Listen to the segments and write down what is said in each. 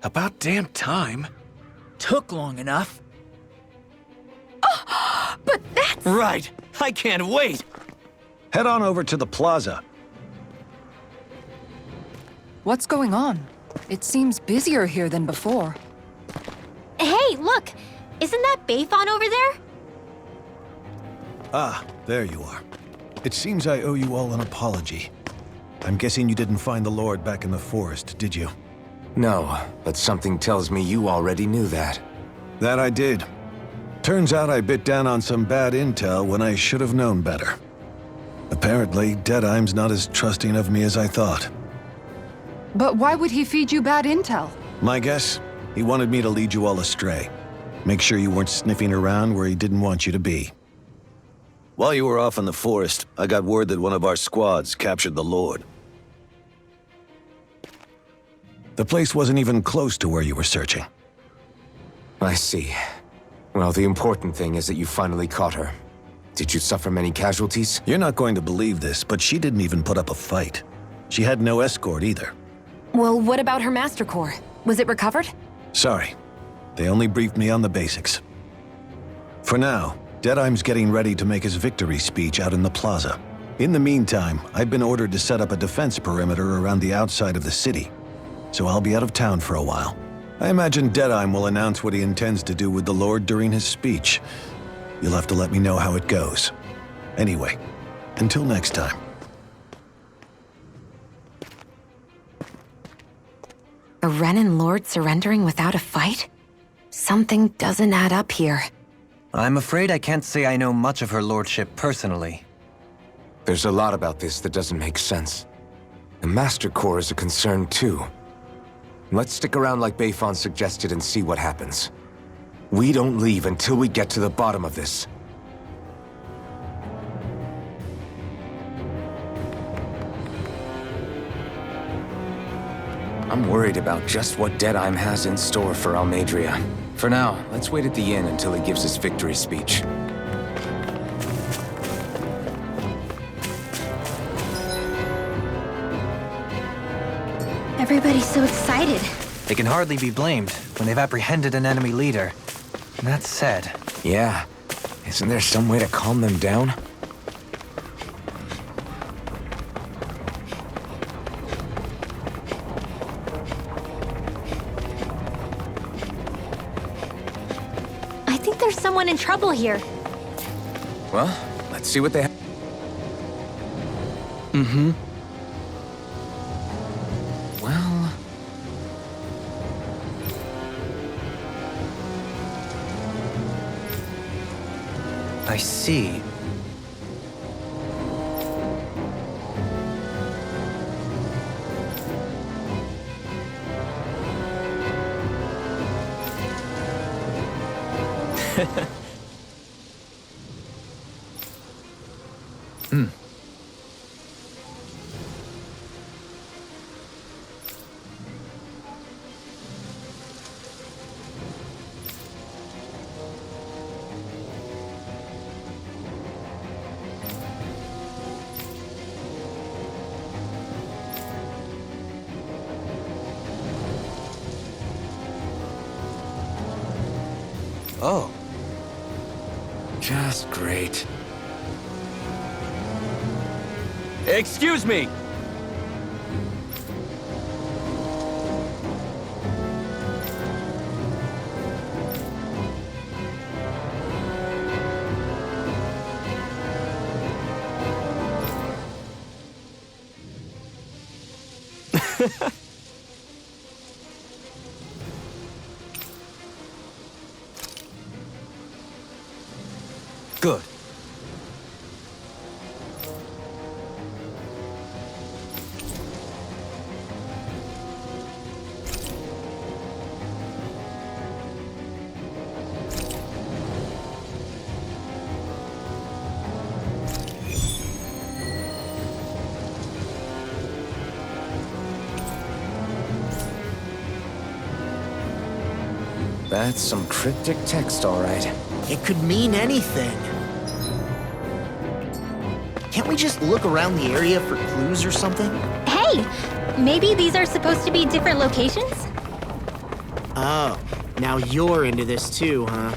About damn time. Took long enough. But that's... Right. I can't wait. Head on over to the plaza. What's going on? It seems busier here than before. Hey, look! Isn't that Bayfon over there? Ah, there you are. It seems I owe you all an apology. I'm guessing you didn't find the Lord back in the forest, did you? No, but something tells me you already knew that. That I did. Turns out I bit down on some bad intel when I should have known better. Apparently, Deadeye's not as trusting of me as I thought. But why would he feed you bad intel? My guess? He wanted me to lead you all astray. Make sure you weren't sniffing around where he didn't want you to be. While you were off in the forest, I got word that one of our squads captured the Lord. The place wasn't even close to where you were searching. I see. Well, the important thing is that you finally caught her. Did you suffer many casualties? You're not going to believe this, but she didn't even put up a fight. She had no escort either. Well, what about her Master Core? Was it recovered? Sorry. They only briefed me on the basics. For now, Deadeye's getting ready to make his victory speech out in the plaza. In the meantime, I've been ordered to set up a defense perimeter around the outside of the city, so I'll be out of town for a while. I imagine Deadeye will announce what he intends to do with the Lord during his speech. You'll have to let me know how it goes. Anyway, until next time. A Renan Lord surrendering without a fight? Something doesn't add up here. I'm afraid I can't say I know much of her lordship personally. There's a lot about this that doesn't make sense. The Master Core is a concern too. Let's stick around like Bayfon suggested and see what happens. We don't leave until we get to the bottom of this. I'm worried about just what Deadeye has in store for Almeidrea. For now, let's wait at the inn until he gives his victory speech. Everybody's so excited. They can hardly be blamed when they've apprehended an enemy leader. That said... Yeah. Isn't there some way to calm them down? I think there's someone in trouble here. Well, let's see what they have. Mm-hmm. Well... I see. Oh. Just great. Excuse me! Good. That's some cryptic text, all right. It could mean anything. Can't we just look around the area for clues or something? Hey! Maybe these are supposed to be different locations? Oh, now you're into this too, huh?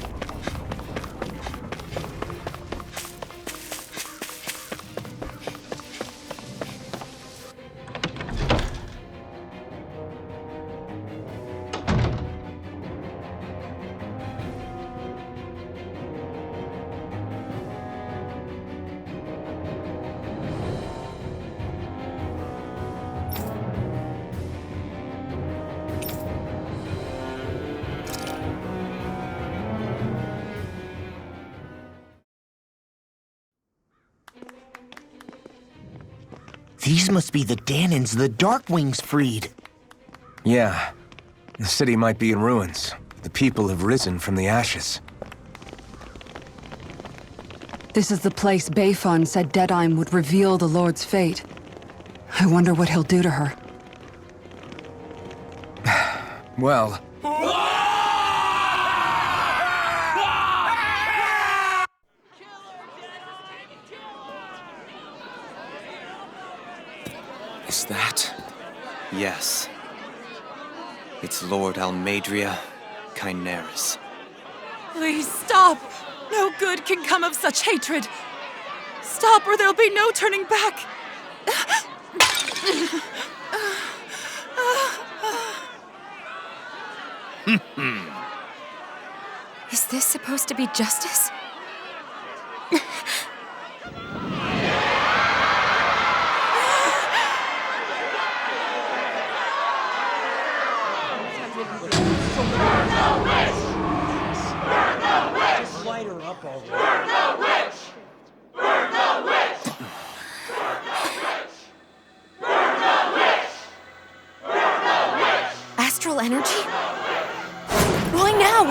These must be the Danans the Darkwings freed. Yeah. The city might be in ruins. The people have risen from the ashes. This is the place Bayfon said Deadime would reveal the Lord's fate. I wonder what he'll do to her. Well... Is that? Yes. It's Lord Almadria Kynaris. Please stop! No good can come of such hatred! Stop or there'll be no turning back! Is this supposed to be justice? Astral energy? Why now?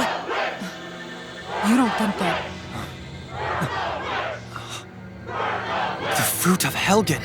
You don't think that... The fruit of Helgen!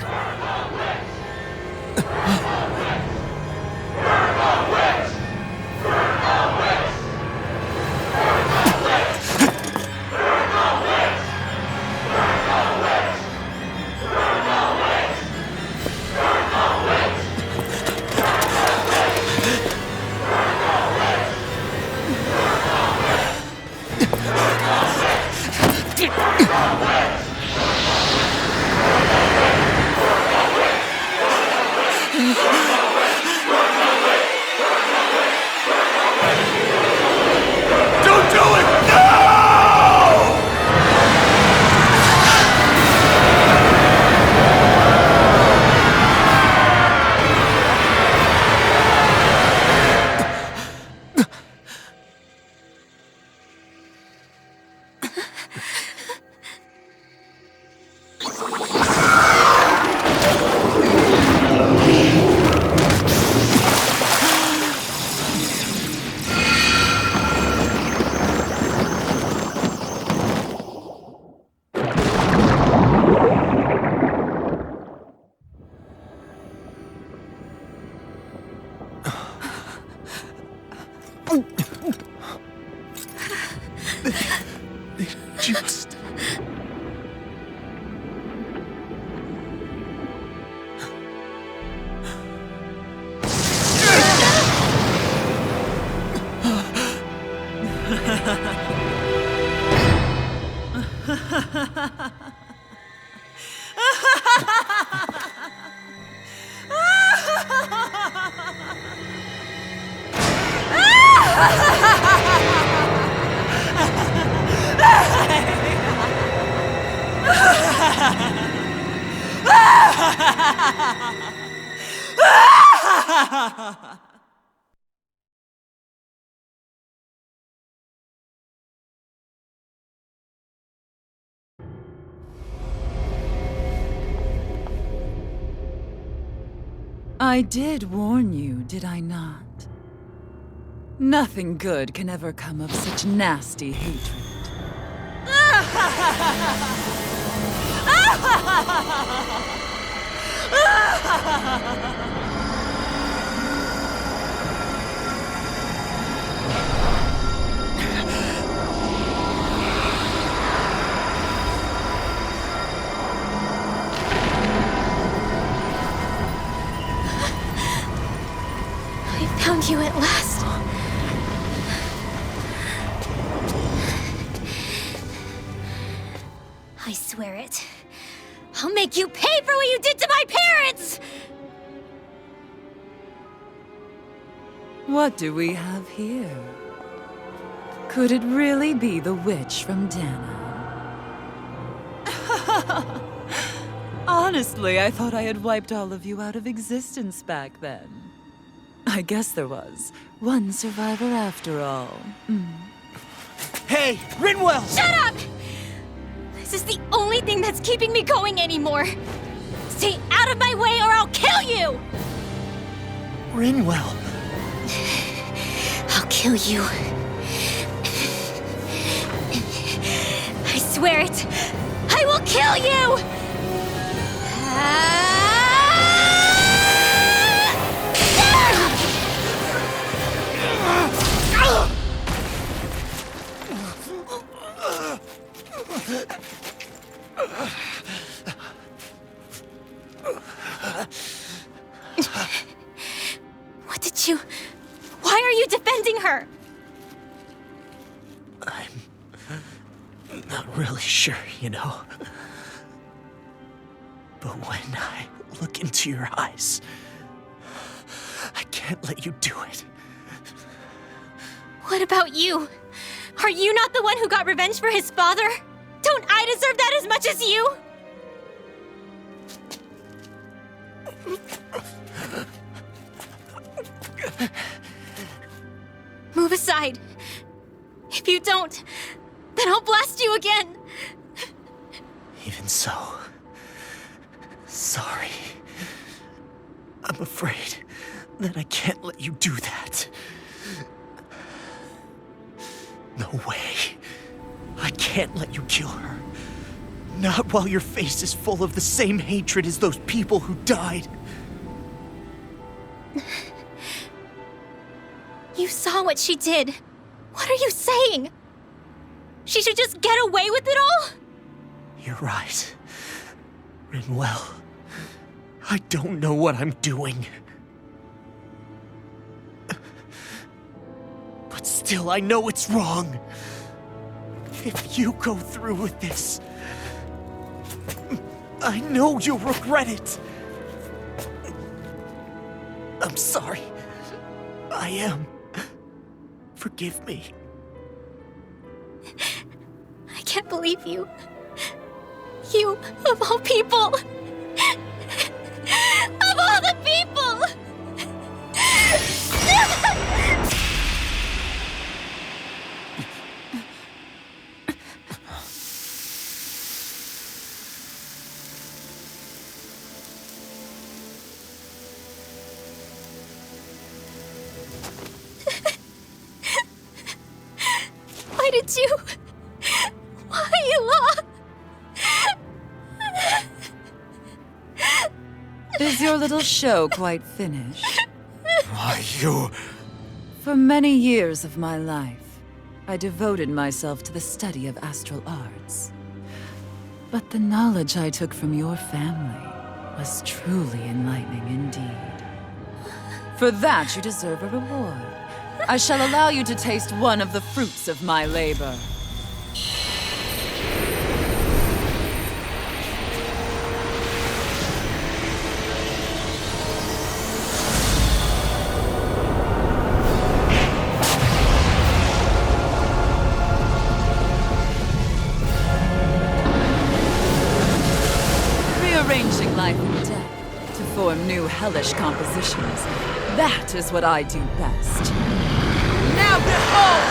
I did warn you, did I not? Nothing good can ever come of such nasty hatred. I found you at last. I swear it. I'll make you pay for what you did to my parents! What do we have here? Could it really be the witch from Dana? Honestly, I thought I had wiped all of you out of existence back then. I guess there was one survivor after all. Hey, Rinwell! Shut up! This is the only thing that's keeping me going anymore. Stay out of my way or I'll kill you! Rinwell. I'll kill you. I swear it. I will kill you! What did you... Why are you defending her? I'm not really sure, you know. But when I look into your eyes, I can't let you do it. What about you? Are you not the one who got revenge for his father? Don't I deserve that as much as you? Move aside. If you don't, then I'll blast you again. Even so, sorry. I'm afraid that I can't let you do that. No way. I can't let you kill her. Not while your face is full of the same hatred as those people who died. You saw what she did. What are you saying? She should just get away with it all? You're right. Rinwell. I don't know what I'm doing. But still, I know it's wrong. If you go through with this, I know you'll regret it. I'm sorry. I am. Forgive me. I can't believe you. You, of all people. Of all the people! Why did you... Why you lost? Is your little show quite finished? Why, you... For many years of my life, I devoted myself to the study of astral arts. But the knowledge I took from your family was truly enlightening indeed. For that, you deserve a reward. I shall allow you to taste one of the fruits of my labor. Rearranging life and death to form new hellish compositions. That is what I do best. Now behold!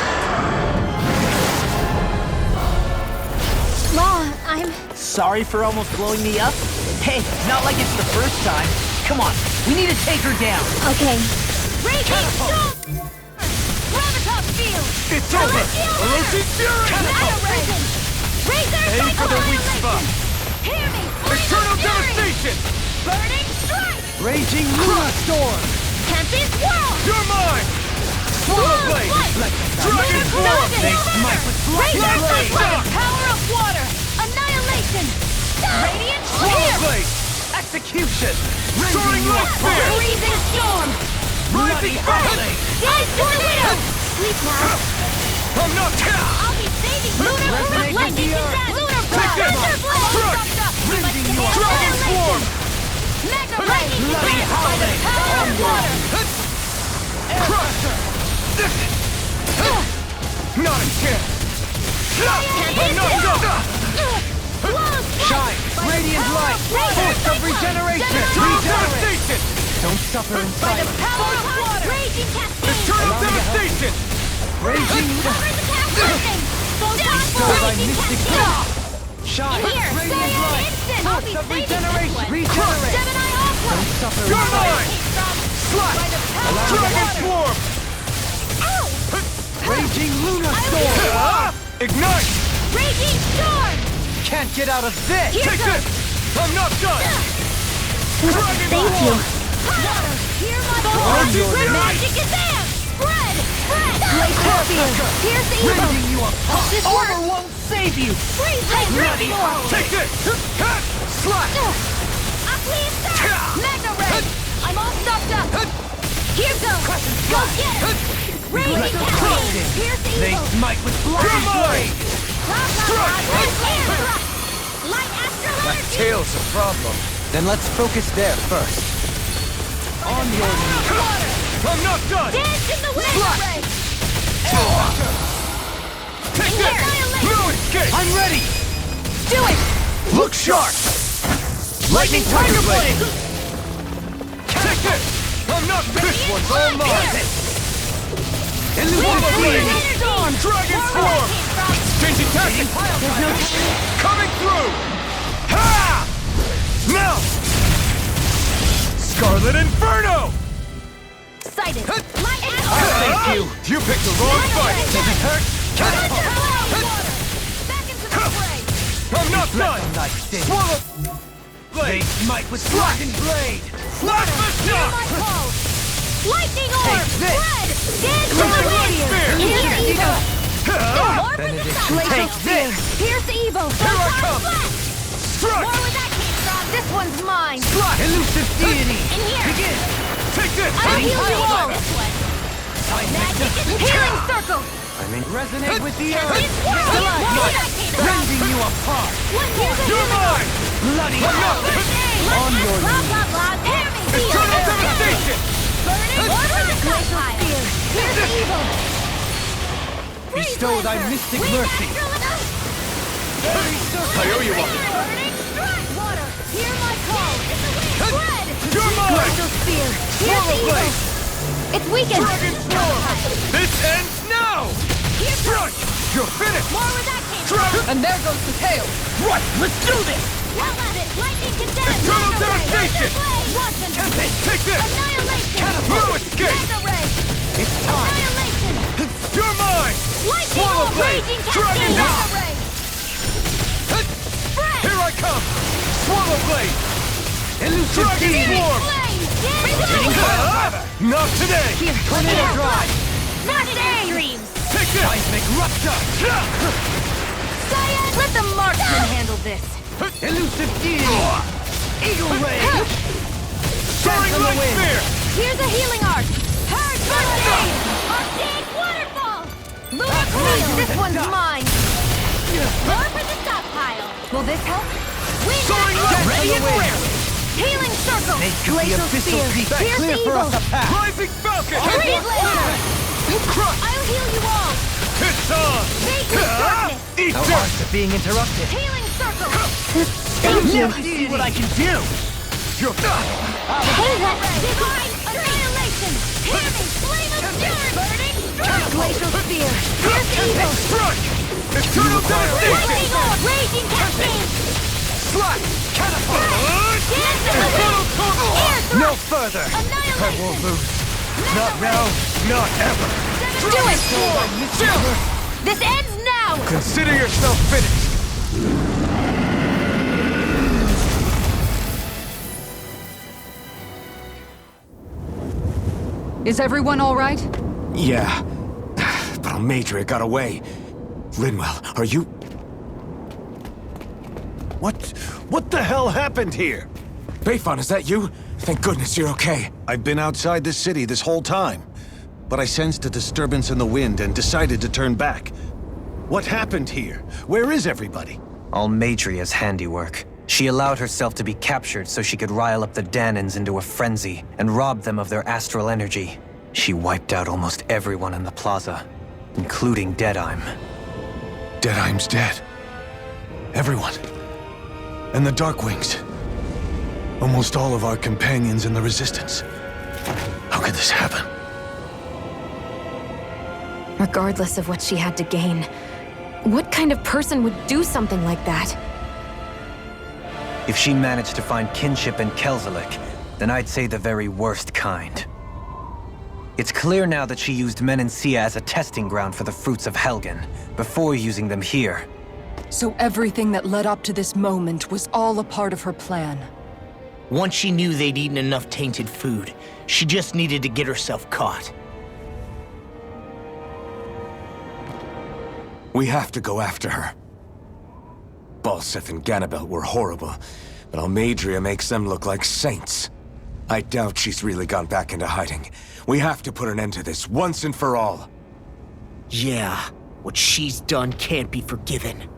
Ma, I'm... Sorry for almost blowing me up. Hey, not like it's the first time. Come on, we need to take her down. Okay. Raging Storm! Graviton Field! It's over! Erosive Fury! Annihilation! Razor Aim for the weak Annihilation! spot! Hear me! Eternal Fury! devastation! Burning Strike! Raging Luna Storm! Tempest Whirl! You're mine! Swallow Blade! Dragon Sword! They smite with Razor Blade! Shock! Power of Water! Annihilation! Radiant Swallow Spear! Blade! Execution! Soaring Light Spear! Freezing Storm! Rising Fire! Ice Tornado! Sleep now! I'm not down! I'll be saving Lunar Lightning Condensed! Lunar Blast! Mega lightning bloody howling! Power of water! Not a chance! Shine! Radiant light! Force of regeneration! Regenerate! Don't suffer in By the silence! power of water! Raging cascade! Eternal devastation! Raging! Cover the cascade! Bestowed by Raging mystic cascade! power! Shine! Here, Radiant say light! instant! I'll be Force of saving regeneration! this one! Regenerate! Gemini Aqua! Don't suffer in You're silence! mine! Slash! By the power of Dragon water! Swarm! Ow! Raging Lunar I Storm! will- Ignite! Raging storm! Can't get out of this! Here Take goes! this! I'm not done! Dragon Thank you. Swarm! Water! Hear my On call! your Magic advance! Spread! Spread! Glacial field! Here's the evil! Rending you apart! This Armor works! won't save you! Freeze! Bloody orb! Take this! Slash! Mega ray! I'm all stocked up! Here goes! Go get it! Raging cascade! Here's the They evil! smite with blazing blade! Light astral energy! Tail's a problem. Then let's focus there first. On your knees. Water! I'm not done! Dance in the wind! Ray! Take this! No escape! I'm ready! Do it! Look sharp! Lightning Tiger Blade! Take this! I'm not this one's all mine! Elusive Blade! Storm! Dragon Swarm! Changing tactics! There's no time. Coming through! Ha! Now! Scarlet Inferno! Sighted! Light astral! Thank you! You picked the wrong fight! Does it hurt? Back into the fray! I'm not done! Like this. Swallow! They Blade! smite with Dragon Blade! Plasma Hear Shock! my call! Lightning orb! Take this. Spread! Dance in the Lightning wind! Spear. Here's the evil! Orb in the Benedict, sun! take this. Here's the evil! Here I come. Flash! Struck! More where that came from! This one's mine! Elusive Deity! In here! Begin! Take this! I'll heal you all! Time Healing circle! Resonate with the It's earth! world! More where that came from! Rending you apart! Here's a You're healing orb! mine! Bloody I'm not hell! On your blah, blah, blah. Tear me! Eternal devastation! Burning order the glacial spear! Here's the evil! Bestow thy mystic mercy! I owe you one! Burning strike! Water! Hear my call! Spread! You're mine! Glacial spear! Here's the evil! It's weakened! Dragon Swarm! This ends now! Here's Struck! You're finished! more where that came from! Dragon! And there goes the tail. Right! Let's do this! Well at it! Lightning condemned! Eternal Mega ray! devastation! Watson! Take this! Annihilation! No escape! Mega ray! It's time! Annihilation! You're mine! Lightning Swallow orb! blade! Raging Dragon cascade! Knot! Mega ray! Spread! Here I come! Swallow blade! Elusive Dragon Deity! Swarm! Flame! Not today! Tornado Drive! Not today! Dreams! Take this! Seismic Rupture! Cyan! Let the marksman handle this! Elusive Deity! Eagle Ray! Soaring Dance on the Light wind! Spear! Here's a healing arc! Purge Arcade! Arcade Waterfall! Lunar Field! This one's mine! More for the stockpile! Will this help? Wind Soaring Axe! Light Ready and Spear! wary! Healing Circle! Make the Glacial abyssal Spear! deep Here's clear the for evil! us a path! Rising Falcon! Freeze Laser! Crush! I'll heal you all! It's on! Fate with darkness! Eat No this! hearts are being interrupted! Healing Circle! Thank you! See what I can do! You're Hey, that divine annihilation! Hear me! Flame of Fury! Burning strike! Glacial Spear! Here's the evil! Strike! Eternal devastation! Lightning orb! Raging cascade! Slash! Catapult! Dance in the wind! Air thrust! No further! Annihilation! I won't lose! Not now, not ever! Do it! This ends now! Consider yourself finished! Is everyone all right? Yeah. But Almeidrea got away. Linwell, are you... What the hell happened here? Bayfon, is that you? Thank goodness you're okay. I've been outside the city this whole time, but I sensed a disturbance in the wind and decided to turn back. What happened here? Where is everybody? Almeidrea's handiwork. She allowed herself to be captured so she could rile up the Dahnans into a frenzy and rob them of their astral energy. She wiped out almost everyone in the plaza, including Deadheim. Deadheim's dead. Everyone. And the Darkwings. Almost all of our companions in the Resistance. How could this happen? Regardless of what she had to gain, what kind of person would do something like that? If she managed to find kinship in Kelzelik, then I'd say the very worst kind. It's clear now that she used Menancia as a testing ground for the fruits of Helgen, before using them here. So everything that led up to this moment was all a part of her plan. Once she knew they'd eaten enough tainted food, she just needed to get herself caught. We have to go after her. Balseth and Ganabelt were horrible, but Almeidrea makes them look like saints. I doubt she's really gone back into hiding. We have to put an end to this once and for all. Yeah, what she's done can't be forgiven.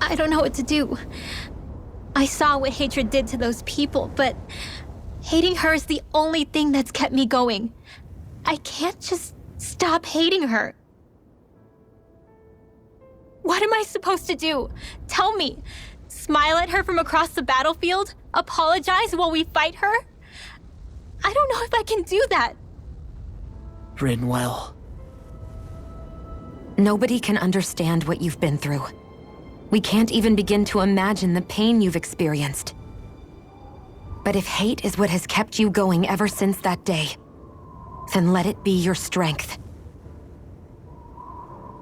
I don't know what to do. I saw what hatred did to those people, but hating her is the only thing that's kept me going. I can't just stop hating her. What am I supposed to do? Tell me. Smile at her from across the battlefield? Apologize while we fight her? I don't know if I can do that. Rinwell. Nobody can understand what you've been through. We can't even begin to imagine the pain you've experienced. But if hate is what has kept you going ever since that day, then let it be your strength.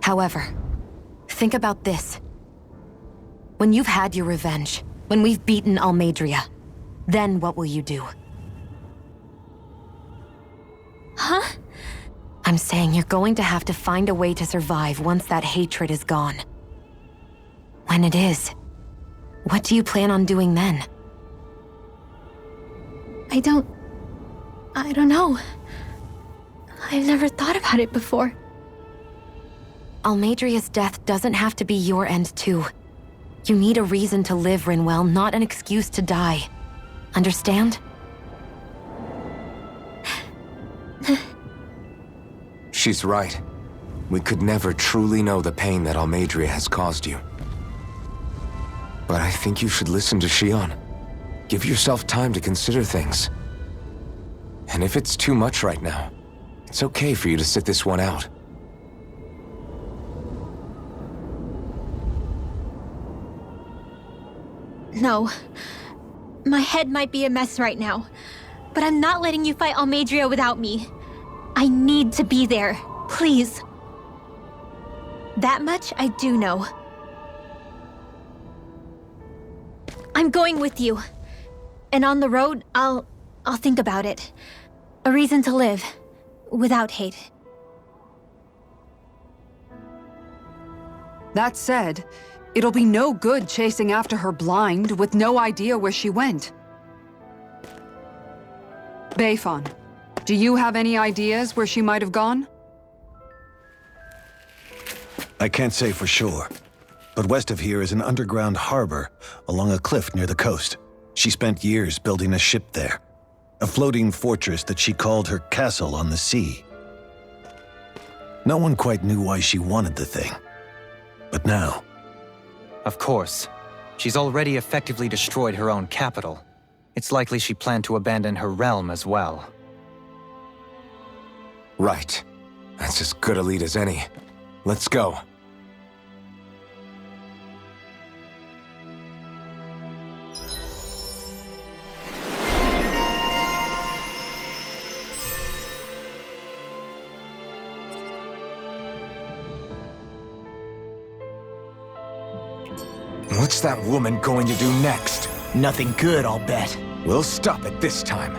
However, think about this. When you've had your revenge, when we've beaten Almeidrea, then what will you do? Huh? I'm saying you're going to have to find a way to survive once that hatred is gone. When it is, what do you plan on doing then? I don't know. I've never thought about it before. Almeidrea's death doesn't have to be your end too. You need a reason to live, Rinwell, not an excuse to die. Understand? She's right. We could never truly know the pain that Almeidrea has caused you. But I think you should listen to Shionne. Give yourself time to consider things. And if it's too much right now, it's okay for you to sit this one out. No. My head might be a mess right now, but I'm not letting you fight Almeidrea without me. I need to be there. Please. That much I do know. I'm going with you. And on the road, I'll think about it. A reason to live. Without hate. That said, it'll be no good chasing after her blind with no idea where she went. Beifon, do you have any ideas where she might have gone? I can't say for sure, but west of here is an underground harbor along a cliff near the coast. She spent years building a ship there, a floating fortress that she called her castle on the sea. No one quite knew why she wanted the thing, but now... Of course. She's already effectively destroyed her own capital. It's likely she planned to abandon her realm as well. Right. That's as good a lead as any. Let's go. What's that woman going to do next? Nothing good, I'll bet. We'll stop it this time.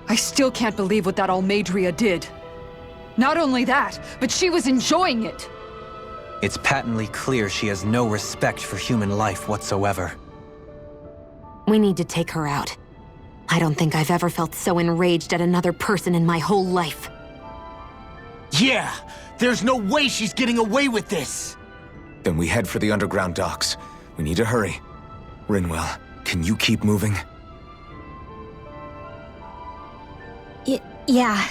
I still can't believe what that Almeidrea did. Not only that, but she was enjoying it. It's patently clear she has no respect for human life whatsoever. We need to take her out. I don't think I've ever felt so enraged at another person in my whole life. Yeah! There's no way she's getting away with this! Then we head for the underground docks. We need to hurry. Rinwell, can you keep moving? Yeah.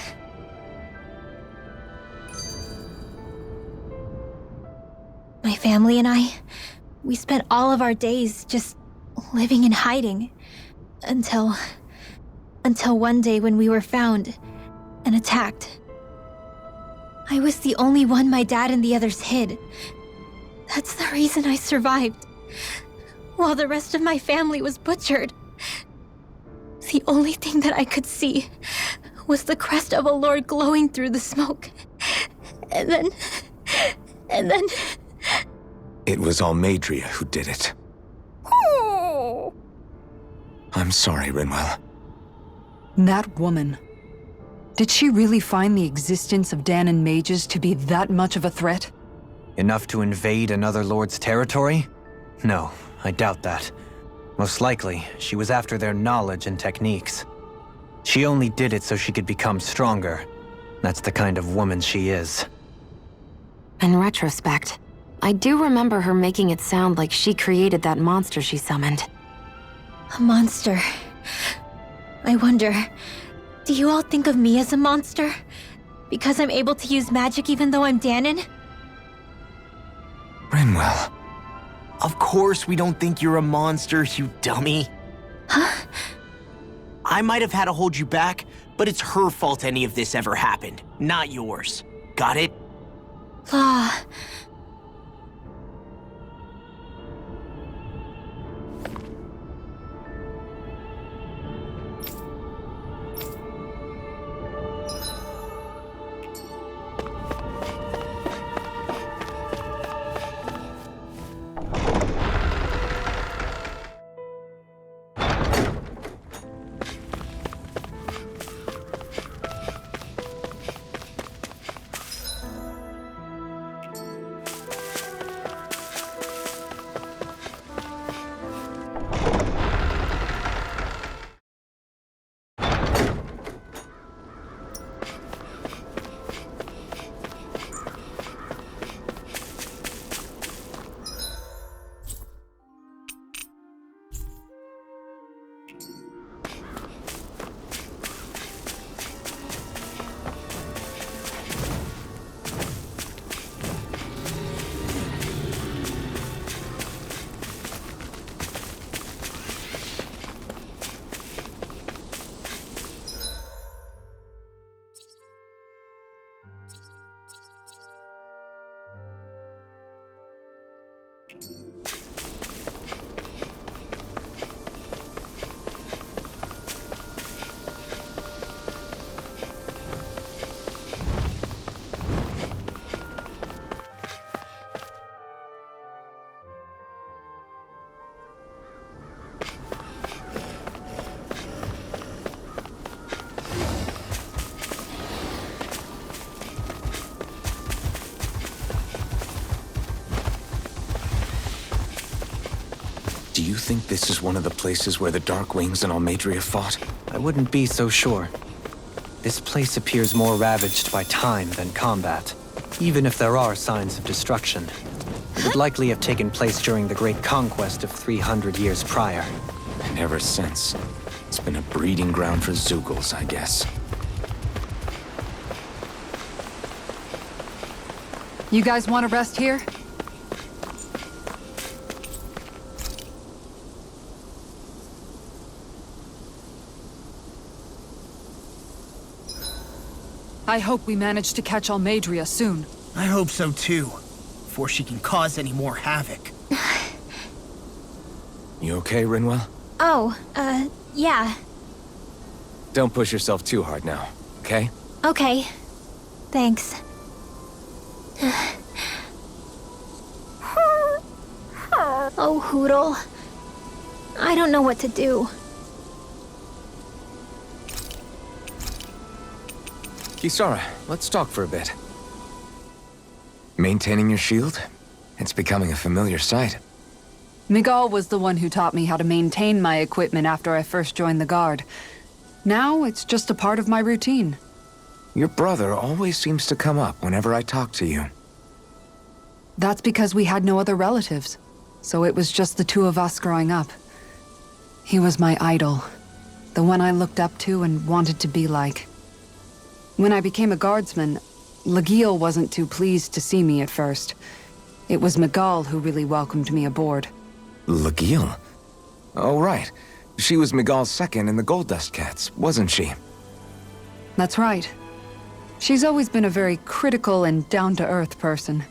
My family and I, we spent all of our days just living in hiding. Until one day when we were found and attacked. I was the only one my dad and the others hid. That's the reason I survived. While the rest of my family was butchered. The only thing that I could see was the crest of a lord glowing through the smoke. And then... It was Almeidrea who did it. I'm sorry, Rinwell. That woman. Did she really find the existence of Dahnan mages to be that much of a threat? Enough to invade another lord's territory? No, I doubt that. Most likely, she was after their knowledge and techniques. She only did it so she could become stronger. That's the kind of woman she is. In retrospect, I do remember her making it sound like she created that monster she summoned. A monster. I wonder, do you all think of me as a monster? Because I'm able to use magic even though I'm Dahnan? Rinwell. Of course we don't think you're a monster, you dummy. Huh? I might have had to hold you back, but it's her fault any of this ever happened, not yours. Got it? Law. Do you think this is one of the places where the Dark Wings and Almeidrea fought? I wouldn't be so sure. This place appears more ravaged by time than combat. Even if there are signs of destruction, it would likely have taken place during the Great Conquest of 300 years prior. And ever since, it's been a breeding ground for Zeugles, I guess. You guys want to rest here? I hope we manage to catch Almeidrea soon. I hope so too, before she can cause any more havoc. You okay, Rinwell? Oh, yeah. Don't push yourself too hard now, okay? Okay. Thanks. Oh, Hootle. I don't know what to do. Kisara, let's talk for a bit. Maintaining your shield? It's becoming a familiar sight. Miguel was the one who taught me how to maintain my equipment after I first joined the Guard. Now, it's just a part of my routine. Your brother always seems to come up whenever I talk to you. That's because we had no other relatives, so it was just the two of us growing up. He was my idol, the one I looked up to and wanted to be like. When I became a guardsman, Lagiel wasn't too pleased to see me at first. It was Miguel who really welcomed me aboard. Lagiel? Oh, right. She was Miguel's second in the Gold Dust Cats, wasn't she? That's right. She's always been a very critical and down-to-earth person.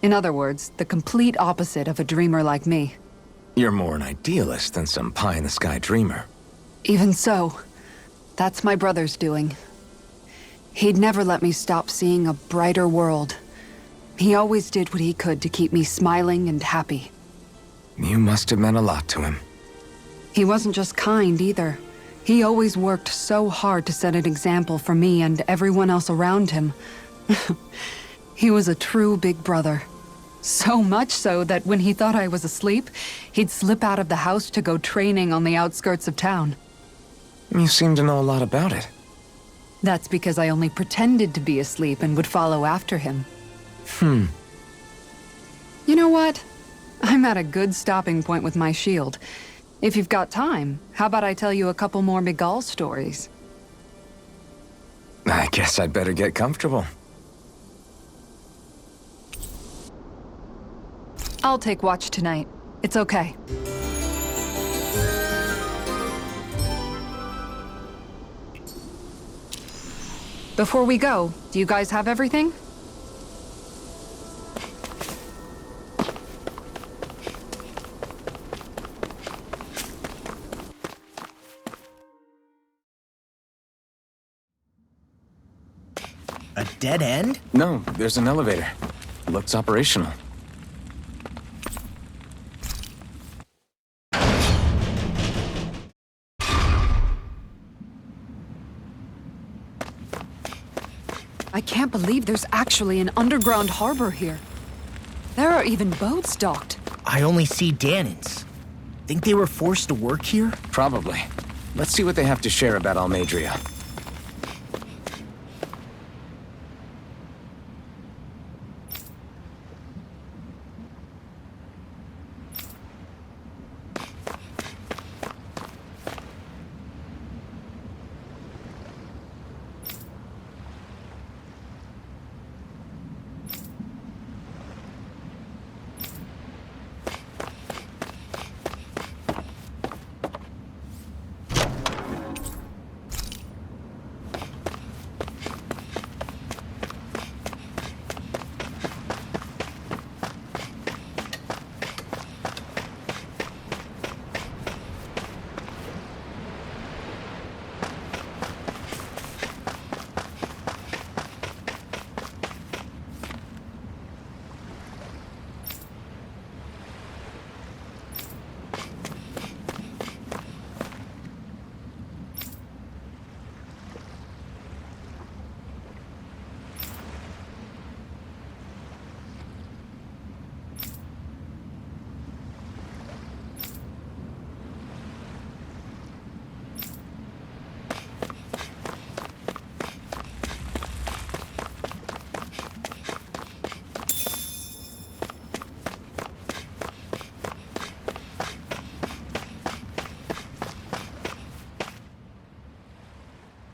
In other words, the complete opposite of a dreamer like me. You're more an idealist than some pie-in-the-sky dreamer. Even so, that's my brother's doing. He'd never let me stop seeing a brighter world. He always did what he could to keep me smiling and happy. You must have meant a lot to him. He wasn't just kind, either. He always worked so hard to set an example for me and everyone else around him. He was a true big brother. So much so that when he thought I was asleep, he'd slip out of the house to go training on the outskirts of town. You seem to know a lot about it. That's because I only pretended to be asleep and would follow after him. You know what? I'm at a good stopping point with my shield. If you've got time, how about I tell you a couple more Miguel stories? I guess I'd better get comfortable. I'll take watch tonight. It's okay. Before we go, do you guys have everything? A dead end? No, there's an elevator. Looks operational. I can't believe there's actually an underground harbor here. There are even boats docked. I only see Danans. Think they were forced to work here? Probably. Let's see what they have to share about Almeidrea.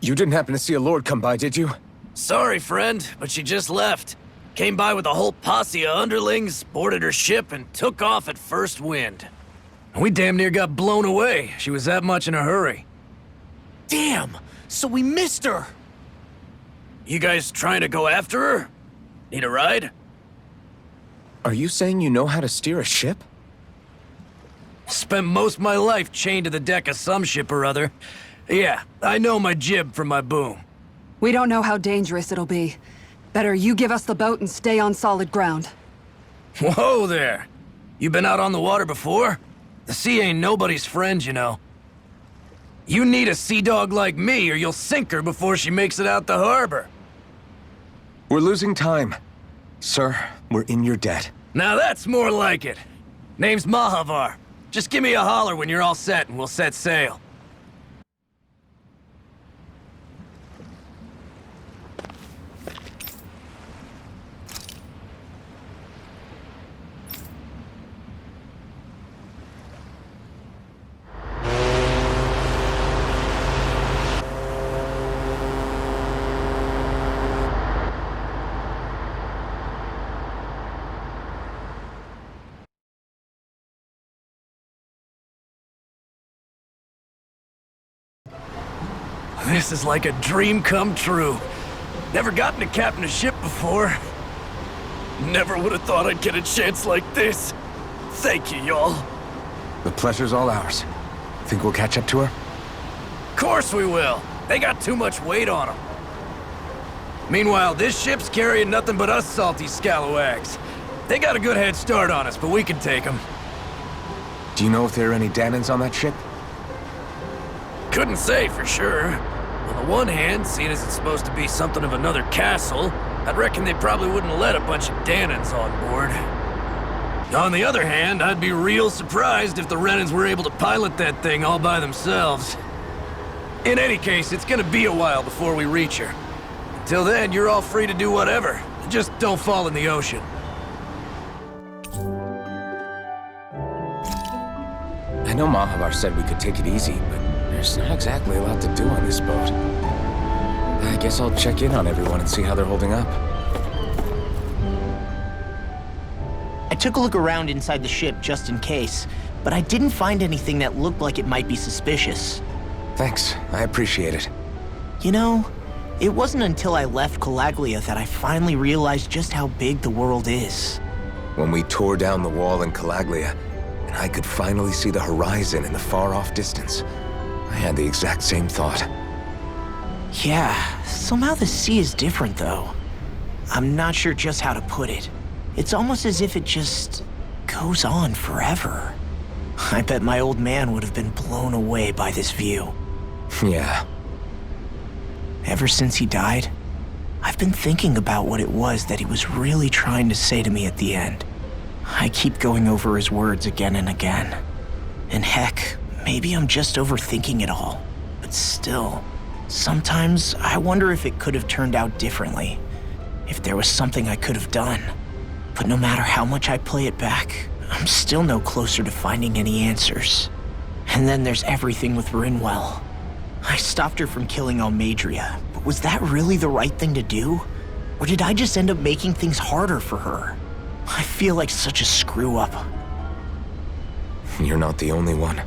You didn't happen to see a lord come by, did you? Sorry, friend, but she just left. Came by with a whole posse of underlings, boarded her ship, and took off at first wind. We damn near got blown away. She was that much in a hurry. Damn! So we missed her! You guys trying to go after her? Need a ride? Are you saying you know how to steer a ship? Spent most of my life chained to the deck of some ship or other. Yeah, I know my jib from my boom. We don't know how dangerous it'll be. Better you give us the boat and stay on solid ground. Whoa there! You been out on the water before? The sea ain't nobody's friend, you know. You need a sea dog like me, or you'll sink her before she makes it out the harbor. We're losing time. Sir, we're in your debt. Now that's more like it. Name's Mahavar. Just give me a holler when you're all set and we'll set sail. This is like a dream come true. Never gotten to captain a ship before. Never would have thought I'd get a chance like this. Thank you, y'all. The pleasure's all ours. Think we'll catch up to her? Of course we will. They got too much weight on them. Meanwhile, this ship's carrying nothing but us salty scalawags. They got a good head start on us, but we can take them. Do you know if there are any Danans on that ship? Couldn't say for sure. On the one hand, seeing as it's supposed to be something of another castle, I'd reckon they probably wouldn't let a bunch of Danans on board. On the other hand, I'd be real surprised if the Renans were able to pilot that thing all by themselves. In any case, it's gonna be a while before we reach her. Until then, you're all free to do whatever. Just don't fall in the ocean. I know Mahavar said we could take it easy, but there's not exactly a lot to do on this boat. I guess I'll check in on everyone and see how they're holding up. I took a look around inside the ship just in case, but I didn't find anything that looked like it might be suspicious. Thanks, I appreciate it. You know, it wasn't until I left Calaglia that I finally realized just how big the world is. When we tore down the wall in Calaglia, and I could finally see the horizon in the far-off distance, I had the exact same thought. Yeah, somehow the sea is different though. I'm not sure just how to put it. It's almost as if it just goes on forever. I bet my old man would have been blown away by this view. Yeah. Ever since he died, I've been thinking about what it was that he was really trying to say to me at the end. I keep going over his words again and again. And heck, maybe I'm just overthinking it all. But still, sometimes I wonder if it could have turned out differently. If there was something I could have done. But no matter how much I play it back, I'm still no closer to finding any answers. And then there's everything with Rinwell. I stopped her from killing Almadria, but was that really the right thing to do? Or did I just end up making things harder for her? I feel like such a screw-up. You're not the only one.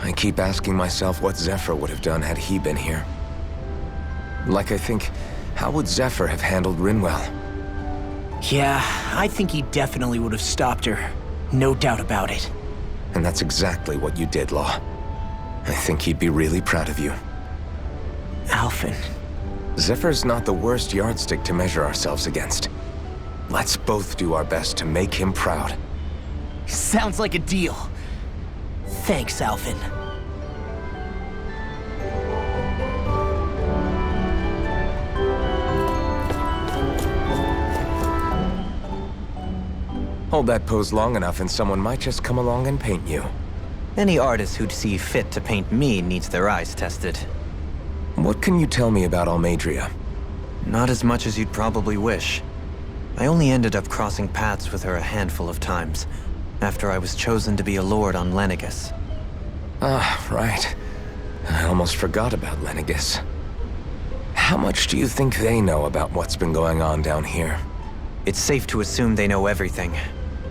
I keep asking myself what Zephyr would have done had he been here. Like I think, how would Zephyr have handled Rinwell? Yeah, I think he definitely would have stopped her. No doubt about it. And that's exactly what you did, Law. I think he'd be really proud of you. Alphen. Zephyr's not the worst yardstick to measure ourselves against. Let's both do our best to make him proud. Sounds like a deal. Thanks, Alphen. Hold that pose long enough and someone might just come along and paint you. Any artist who'd see fit to paint me needs their eyes tested. What can you tell me about Almadria? Not as much as you'd probably wish. I only ended up crossing paths with her a handful of times, after I was chosen to be a lord on Lenegis. Ah, right. I almost forgot about Lenegis. How much do you think they know about what's been going on down here? It's safe to assume they know everything,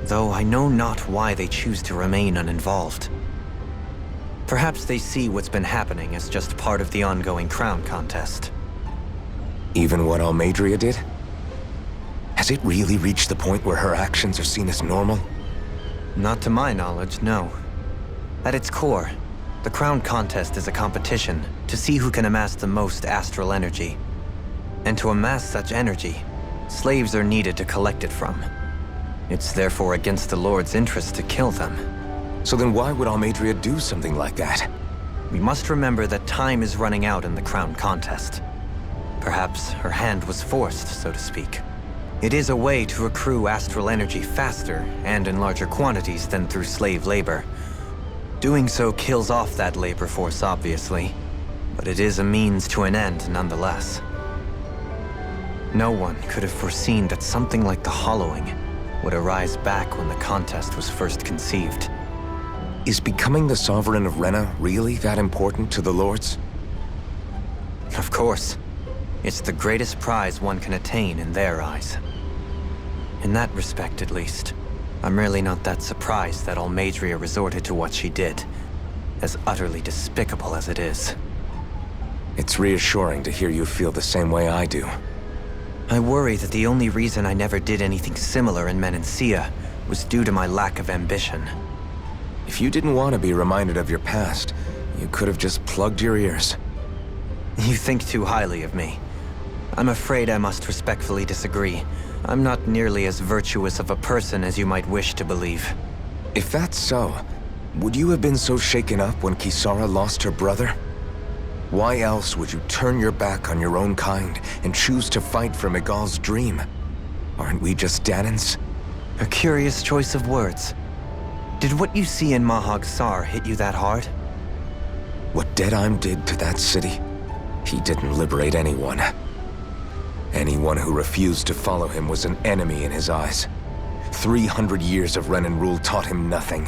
though I know not why they choose to remain uninvolved. Perhaps they see what's been happening as just part of the ongoing crown contest. Even what Almadria did? Has it really reached the point where her actions are seen as normal? Not to my knowledge, no. At its core, the crown contest is a competition to see who can amass the most astral energy. And to amass such energy, slaves are needed to collect it from. It's therefore against the Lord's interest to kill them. So then why would Almadria do something like that? We must remember that time is running out in the crown contest. Perhaps her hand was forced, so to speak. It is a way to accrue astral energy faster and in larger quantities than through slave labor. Doing so kills off that labor force, obviously, but it is a means to an end nonetheless. No one could have foreseen that something like the Hollowing would arise back when the contest was first conceived. Is becoming the Sovereign of Rena really that important to the Lords? Of course. It's the greatest prize one can attain in their eyes. In that respect, at least, I'm really not that surprised that Almadria resorted to what she did, as utterly despicable as it is. It's reassuring to hear you feel the same way I do. I worry that the only reason I never did anything similar in Menancia was due to my lack of ambition. If you didn't want to be reminded of your past, you could have just plugged your ears. You think too highly of me. I'm afraid I must respectfully disagree. I'm not nearly as virtuous of a person as you might wish to believe. If that's so, would you have been so shaken up when Kisara lost her brother? Why else would you turn your back on your own kind and choose to fight for Miguel's dream? Aren't we just Danans? A curious choice of words. Did what you see in Mahag Saar hit you that hard? What Deadheim did to that city, he didn't liberate anyone. Anyone who refused to follow him was an enemy in his eyes. 300 years of Renan rule taught him nothing.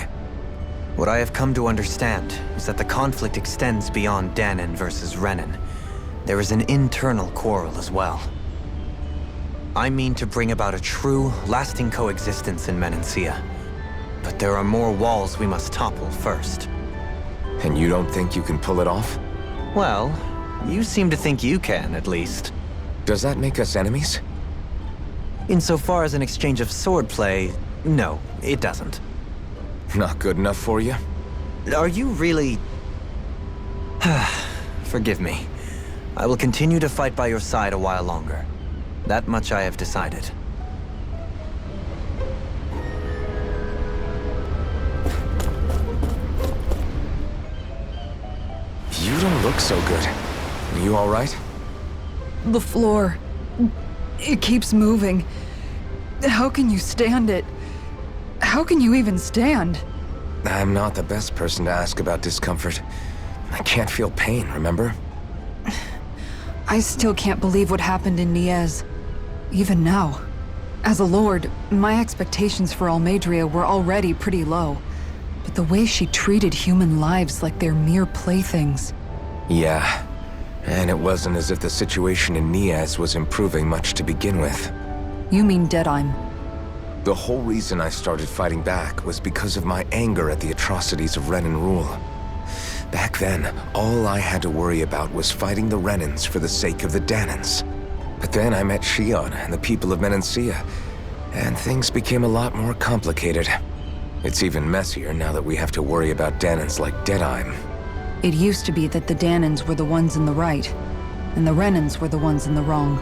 What I have come to understand is that the conflict extends beyond Danan versus Renan. There is an internal quarrel as well. I mean to bring about a true, lasting coexistence in Menancia. But there are more walls we must topple first. And you don't think you can pull it off? Well, you seem to think you can, at least. Does that make us enemies? Insofar as an exchange of swordplay, no, it doesn't. Not good enough for you? Are you really... Forgive me. I will continue to fight by your side a while longer. That much I have decided. You don't look so good. Are you all right? The floor. It keeps moving. How can you stand it? How can you even stand? I'm not the best person to ask about discomfort. I can't feel pain, remember? I still can't believe what happened in Niez. Even now. As a lord, my expectations for Almeidrea were already pretty low. But the way she treated human lives like they're mere playthings. Yeah. And it wasn't as if the situation in Niez was improving much to begin with. You mean Deadheim? The whole reason I started fighting back was because of my anger at the atrocities of Renan rule. Back then, all I had to worry about was fighting the Renans for the sake of the Danans. But then I met Shion and the people of Menancia, and things became a lot more complicated. It's even messier now that we have to worry about Danans like Deadheim. It used to be that the Danans were the ones in the right, and the Renans were the ones in the wrong.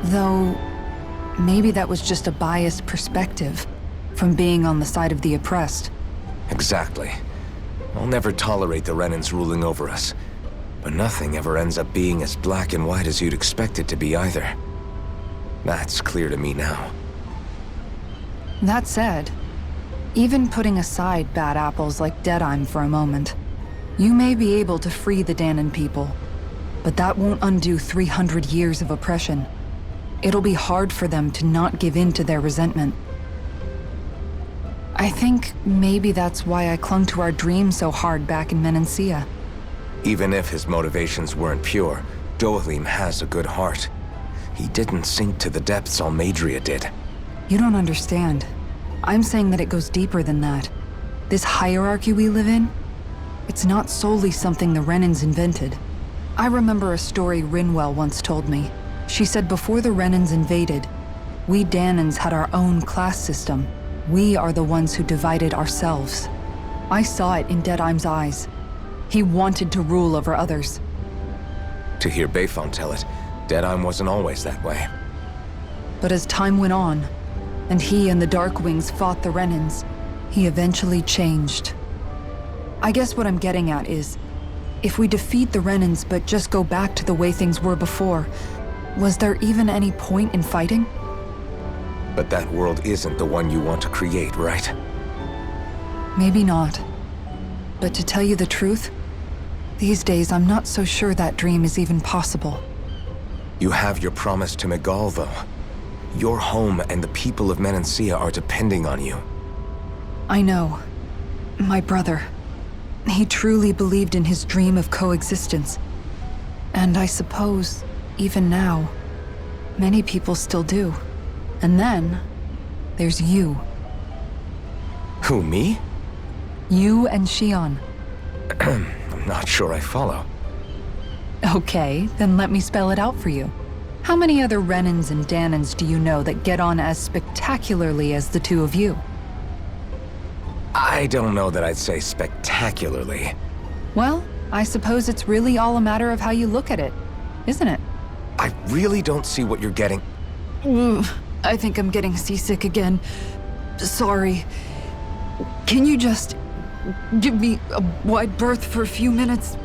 Though, maybe that was just a biased perspective from being on the side of the oppressed. Exactly. I'll never tolerate the Renans ruling over us. But nothing ever ends up being as black and white as you'd expect it to be either. That's clear to me now. That said, even putting aside bad apples like Deadheim for a moment, you may be able to free the Danan people, but that won't undo 300 years of oppression. It'll be hard for them to not give in to their resentment. I think maybe that's why I clung to our dream so hard back in Menancia. Even if his motivations weren't pure, Dohalim has a good heart. He didn't sink to the depths Almeidrea did. You don't understand. I'm saying that it goes deeper than that. This hierarchy we live in, it's not solely something the Renans invented. I remember a story Rinwell once told me. She said before the Renans invaded, we Danans had our own class system. We are the ones who divided ourselves. I saw it in Deadheim's eyes. He wanted to rule over others. To hear Bayfon tell it, Deadheim wasn't always that way. But as time went on, and he and the Darkwings fought the Renans, he eventually changed. I guess what I'm getting at is, if we defeat the Renans but just go back to the way things were before, was there even any point in fighting? But that world isn't the one you want to create, right? Maybe not. But to tell you the truth, these days I'm not so sure that dream is even possible. You have your promise to Miguel, though. Your home and the people of Menancia are depending on you. I know. My brother. He truly believed in his dream of coexistence. And I suppose, even now, many people still do. And then, there's you. Who, me? You and Shion. I'm not sure I follow. Okay, then let me spell it out for you. How many other Renans and Danans do you know that get on as spectacularly as the two of you? I don't know that I'd say spectacularly. Well, I suppose it's really all a matter of how you look at it, isn't it? I really don't see what you're getting. I think I'm getting seasick again. Sorry. Can you just give me a wide berth for a few minutes?